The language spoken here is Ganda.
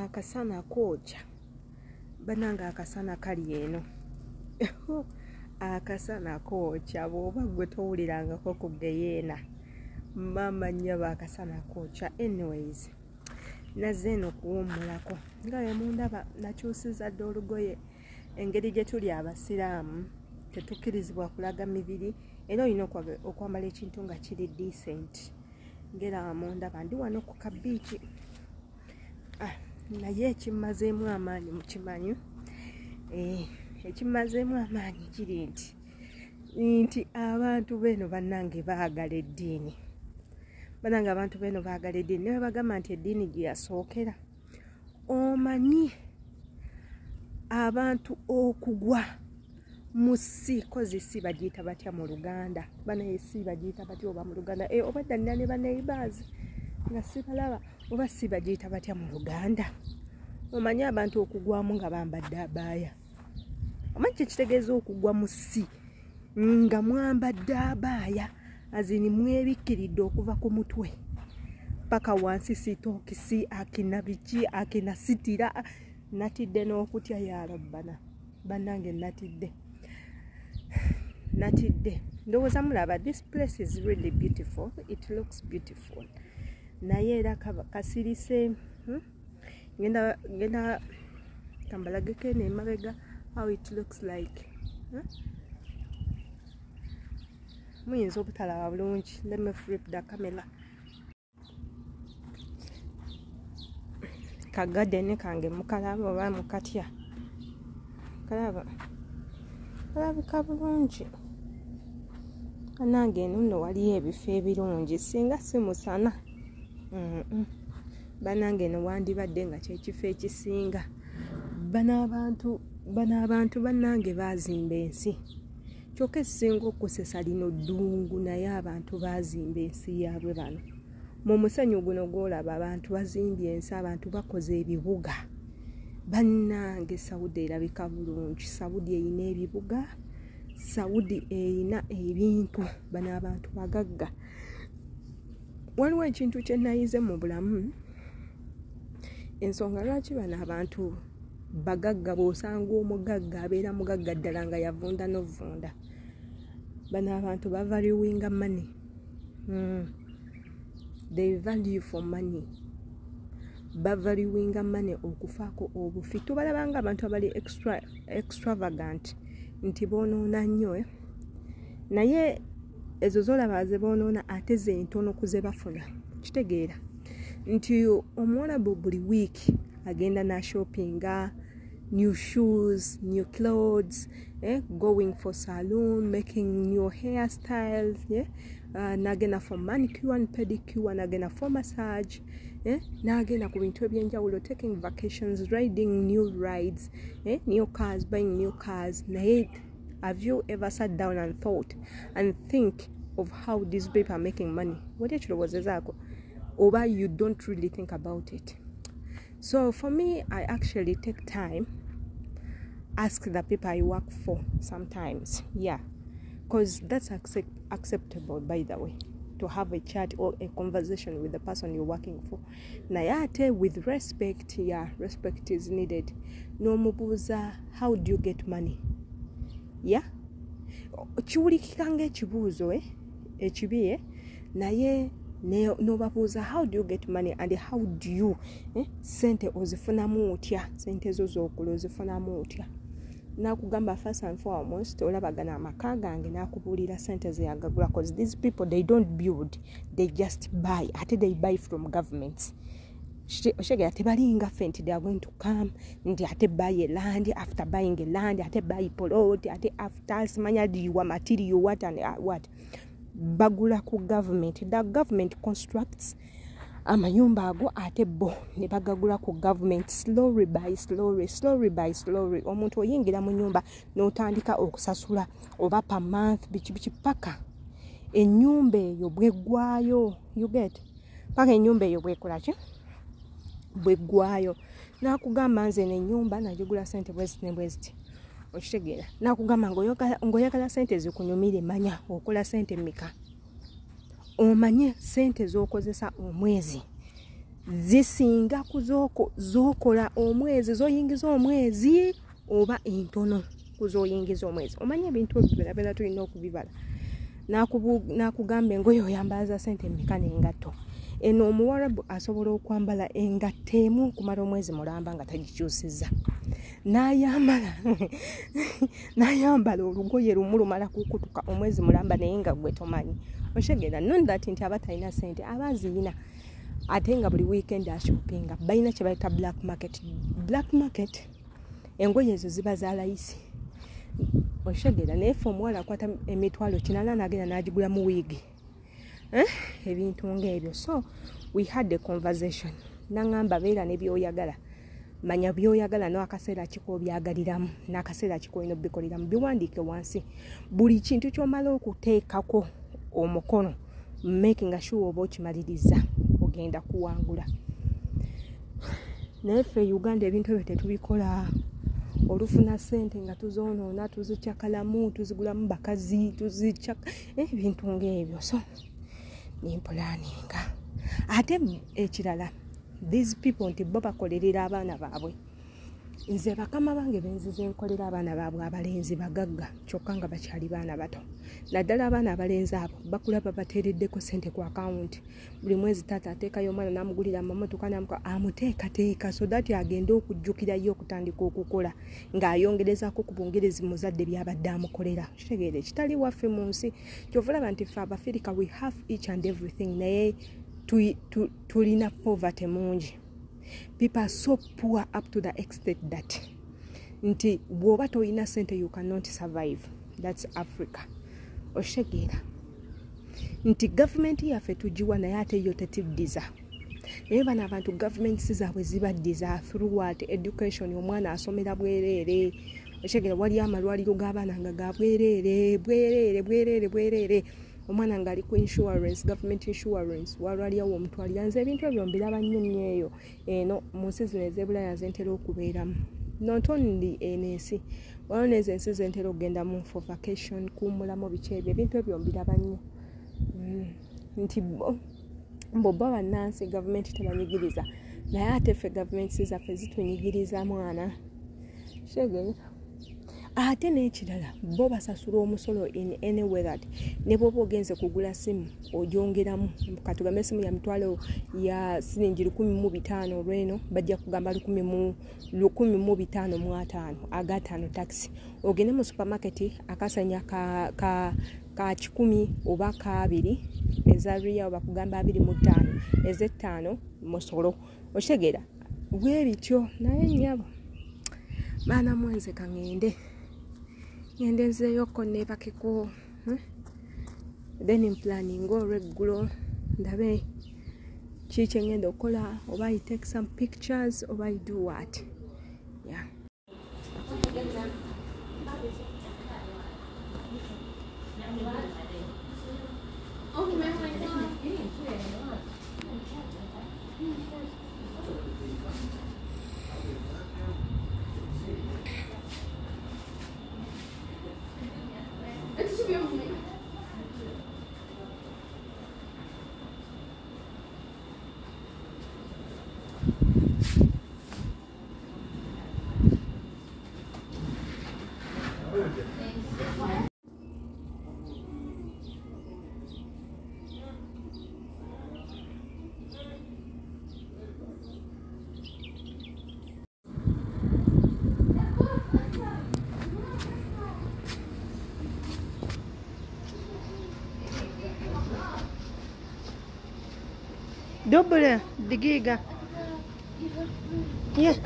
Akasana kookya bananga akasana kali eno akasana kookya bw'oba gwe towulirangako ku geyeena mama nnyaba akasana kookya. Anyways nazze eno kuwummulako nga bwe mundaba nakyusiza dda olugoye. Engeri gye tuli abasiraamu tetukkirizibwa kulaga mibiri era olina okwambala ekintu nga kiri decent. Ngera mundaba ndi wano ku kabiiki naye ekimazeemu amaanyi mukimanyi ekimazeemu amaanyi kiri nti abantu beno bannange baagala eddiini. Bannange abantu beno baagala eddiini ne bagamba nti eddiini gye yasookera. Omanyi abantu okugwa mu ssi kozi si bagiyita batya mu Luganda banaye si bagiyita batya oba mu Luganda oba dda nnina ne baneighbours nga sibalaba oba si bagiyita batya mu Luganda. Omanyi abantu okugwamu nga bambadde abaaya. Omanyi kitegeeza okugwa mu ssi nga mwambadde abaaya azini mwebikkiridde okuva ku mutwe paka wansi sitookisi akina biki akina sitira. Natidde n'okutya ya rabbana bannange natidde ndowooza mulaba this place is really beautiful, it looks beautiful. Naye era kasirise ngenda kambalageko eno emabega how it looks like. Muyinza obutalaba bulungi. Let me flip the camera. Kagadeni kange mukalaba oba mukatya kalabika bulungi. Nange eno nno waliyo ebifo ebirungi singa si musana. Bannange eno wandibadde nga kyekifo ekisinga. Bano abantu bannange baazimba ensi kyokka ekisinga okusesa lino ddungu naye abantu baazimba ensi yaabwe. Bano mu musenyu guno gw'olaba abantu bazimbye ensi, abantu bakoze ebibuga. Bannange Saudi erabika bulungi. Saudi eyina ebibuga, Saudi eyina ebintu. Bano abantu bagagga. Waliwo ekintu kye nayize mu bulamu, ensonga lwaki bano abantu bagagga bw'osanga omugagga abeera mugagga ddala nga yavunda n'ovunda. Bano abantu bavaluinga money. They value for money. Bavaluinga money okufaako obufi. Tubalabanga abantu abali extravagant nti boonoona nnyo naye ezo zolaba ze boonoona ate ze ntono ku ze bafuna. Kitegeera nti Omuwarabu buli wiiki agenda na shoppinga, new shoes, new clothes, going for saloon, making new hairstyles, nagenda for manicure and pedicure, nagenda for massage, nagenda ku bintu ebyenjawulo, taking vacations, riding new rides, new cars, buying new cars. Naye have you ever sat down and thought and think of how these people are making money? What ekirowoozezaako oba you don't really think about it? So for me, I actually take time, ask the people I work for sometimes, because that's acceptable, by the way, to have a chat or a conversation with the person you're working for. Nayate with respect, respect is needed. No mubuza, how do you get money? Kiwulikikanga ekibuuzo ekibi naye no babuuza how do you get money and how do you sente ozifunamu otya, sente zo z'okola ozifunamu otya. Nakugamba first and foremost olabagana amaka gange nakubuulira sente ze yagagula, because these people they don't build, they just buy. Ate they buy from governments. Oshege ate balinga fenti, they are going to come and ate buy a land, after buying a land ate buy plot, ate after simanya diwa material what and what bagula ku government. The government constructs amayumba ago ate bo ne bagagula ku government slowly by slowly. Omuntu oyingira mu nyumba n'otandika okusasula oba per month biki paka ennyumba eyo bweggwayo. You get paka ennyumba eyo bwekolaki bweggwayo. Nakugamba nze n'ennyumba nagigula sente bweziti okitegeera. Nakugamba ngoyagala sente zikunyumire manya okola sente mika, omanye sente z'okozesa omwezi zisinga zokola omwezi zoyingiza omwezi oba entono kuzoyingiza omwezi. Omanye ebintu ebyo tulina okubibala. Nakugamba engoye oyambaza sente mmeka n'engatto. Eno omuwarabu asobola okwambala engatto emu okumala omwezi mulamba nga tagikyusizza. N'ayambala olugoye lumu lumala kukutuka omwezi mulamba naye nga gwe tomanyi. Oshegera non that nti abatalina sente abaziyina ate nga buli weekend ashopinga balina kye bayita black market. Engoye ezo ziba za layisi. Oshegera naye fe omuwala akwata emitwalo 4 n'agenda n'agigula mu wiigi. Ebintu ng'ebyo. So we had a conversation. Nangamba beera ne byoyagala. Manya byoyagala n'akaseera kiko byagaliramu n'akaseera kiko ino bikoleramu biwandiike wansi. Buli kintu ky'omala okuteekako omukono making sure oba okimaliriza ogenda kuwangula. Naye ffe Uganda ebintu ebyo tetubikola. Olufuna sente nga tuzoonoona tuzikyakalamu tuzigulamu bakazi ebintu ng'ebyo. So nimpulaninga ate ekirala these people nti bo bakolerera abaana baabwe. Nze bakama bange benzize nkolera abaana baabwe abalenzi bagagga kyokka nga bakyali baana bato. Naddala abaana abalenzi abo bakula babateereddeko sente ku akawunti. Buli mwezi taata ateekayo omwana n'amugulira amamotoka amuteekateeka so that agenda okujjukirayo okutandika okukola ng'ayongerezako ku bungerezi muzadde byabadde amukolera. Kitegeere ekitali waffe mu nsi kyovulaba nti ffe Abafirika we have each and everything naye tulina poverty mungi. People are so poor up to the extent that nti bwoba toyina sente you cannot survive. That's Africa. Oshegera nti government yaffe tugiwa naye ate yo tetiddiza. Naye bano abantu government zaabwe zibaddiza through what education. Omwana asomera bwereere. Oshegera wali amalwaliro g'abaana nga ga bwereere. Omwana ngali ku insurance, government insurance, walwaliyawo omutwalira. Nze ebintu ebyo mbiraba nnyo eyo eno mu nsi zino ez'Ebulaya zentera okubeeramu. Not only ensi, waliwo n'ensi zentera okugenda mu for vacation, kuwummulamu biki ebyo. Ebintu ebyo mbiraba nnyo. Nti bo bannansi government tebanyigiriza. Naye ate ffe government zaffe zitunyigiriza mwana. Shege. Ate n'ekirala bo basasula omusolo in any way that ne bwoba ogenze kugula simu ogyongeramu katugambe esimu ya mitwalo ya siringi 1,500 olw'eno bajja kugamba 1,555 aga5 taxi. Ogende mu supermarket akasanya ka 10 oba 2 ezariya oba kugamba 25 ez'ettaano musolo. Oshegera bwe bityo naye nnyabo baana mwenze kangende nzeyo konne bakiko then in planning go regular ndabe chiche ngendo okola oba I take some pictures oba I do what. Yeah. Double, the giga. Yeah.